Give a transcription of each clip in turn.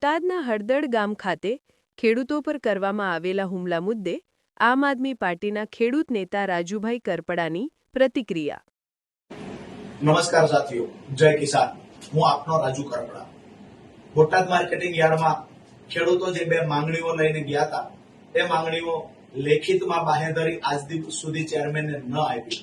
બોટાદના હળદળ ગામ ખાતે ખેડૂતો પર કરવામાં આવેલા હુમલા મુદ્દે આમ આદમી પાર્ટીના ખેડૂત નેતા રાજુભાઈ કરપડાની પ્રતિક્રિયા। નમસ્કાર સાથીઓ, જય કિસાન। હું આપનો રાજુ કરપડા। બોટાદ માર્કેટિંગ યાર્ડમાં ખેડૂતો જે બે માંગણીઓ લઈને ગયા હતા એ માંગણીઓ લેખિતમાં બાહેધરી આજ દિવસ સુધી ચેરમેનને ન આપી,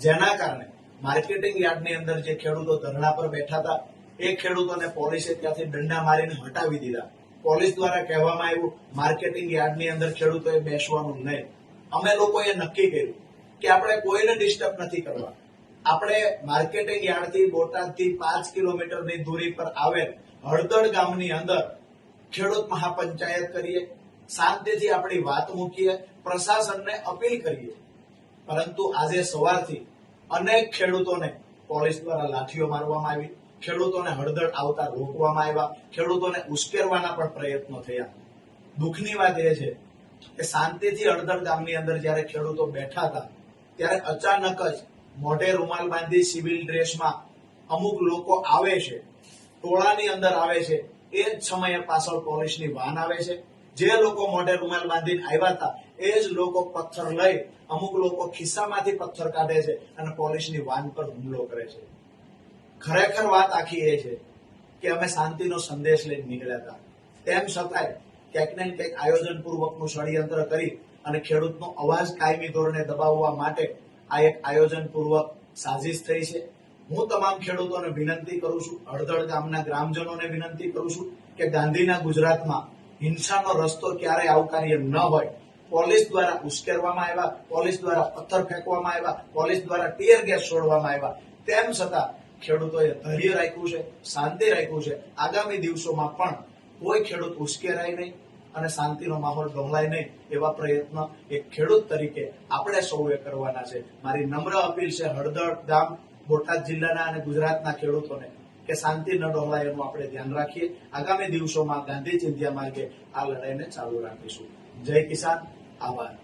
જેના કારણે માર્કેટિંગ યાર્ડની અંદર જે ખેડૂતો ધરણા પર બેઠા હતા એ ખેડૂતોને પોલીસે ત્યાંથી દંડા મારીને હટાવી દીધા। પોલીસ દ્વારા કહેવામાં આવ્યું માર્કેટિંગ યાર્ડની અંદર ખેડૂતોએ બેસવાનું નહીં। અમે લોકોએ નક્કી કર્યું કે આપણે કોઈને ડિસ્ટર્બ નથી કરવા। આપણે માર્કેટિંગ યાર્ડથી બોટાદથી 5 કિલોમીટરની દૂરી પર આવેલ હળદળ ગામની અંદર ખેડૂત મહાપંચાયત કરીએ, શાંતિથી આપણી વાત મૂકીએ, પ્રશાસનને અપીલ કરીએ। પરંતુ આજે સવારથી અનેક ખેડૂતોને પોલીસ દ્વારા લાઠીઓ મારવામાં આવી, ખેડૂતોને હળદળ આવતા રોકવામાં આવ્યા, ખેડૂતોને ઉશ્કેરવાના પણ પ્રયત્નો થયા। દુઃખની વાત એ છે કે શાંતિથી હળદળ ગામની અંદર જ્યારે ખેડૂતો બેઠા હતા ત્યારે અચાનક જ મોઢે રૂમાલ બાંધી સિવિલ ડ્રેસમાં અમુક લોકો આવે છે, ટોળાની અંદર આવે છે। એ જ સમયે પાછળ પોલીસની વાન આવે છે। જે લોકો મોઢે રૂમાલ બાંધીને આવ્યા હતા એ જ લોકો પથ્થર લઈ, અમુક લોકો ખિસ્સામાંથી પથ્થર કાઢે છે અને પોલીસની વાન પર હુમલો કરે છે। ખરેખર વાત આખી એ છે કે અમે શાંતિનો સંદેશ લઈને નીકળ્યા હતા, તેમ છતાંય ક્યાંક ને ક્યાંક આયોજનપૂર્વકનું ષડયંત્ર કરી અને ખેડૂતનો અવાજ કાયમી ધોરણે દબાવવા માટે આ એક આયોજનપૂર્વક સાજિશ થઈ છે। હું તમામ ખેડૂતોને વિનંતી કરું છું, હળદળ ગામના ગ્રામજનોને વિનંતી કરું છું કે ગાંધીના ગુજરાતમાં હિંસાનો રસ્તો ક્યારેય આવકાર્ય ન હોય। પોલીસ દ્વારા ઉશ્કેરવામાં આવ્યા, પોલીસ દ્વારા પથ્થર ફેંકવામાં આવ્યા, પોલીસ દ્વારા ટીયર ગેસ છોડવામાં આવ્યા, તેમ છતાં ખેડૂતોએ ધૈર્ય રાખ્યું છે, શાંતિ રાખ્યું છે। આગામી દિવસોમાં પણ કોઈ ખેડૂત ઉશ્કેરાય નહીં અને શાંતિનો માહોલ ડહોળાય નહીં એવા પ્રયત્ન એક ખેડૂત તરીકે આપણે સૌએ કરવાના છે। મારી નમ્ર અપીલ છે હળદળ ગામ, બોટાદ જિલ્લાના અને ગુજરાતના ખેડૂતોને કે શાંતિ ન ડહોળાય એનું આપણે ધ્યાન રાખીએ। આગામી દિવસોમાં ગાંધી ચિંધ્યા માર્ગે આ લડાઈને ચાલુ રાખીશું। જય કિસાન, આભાર।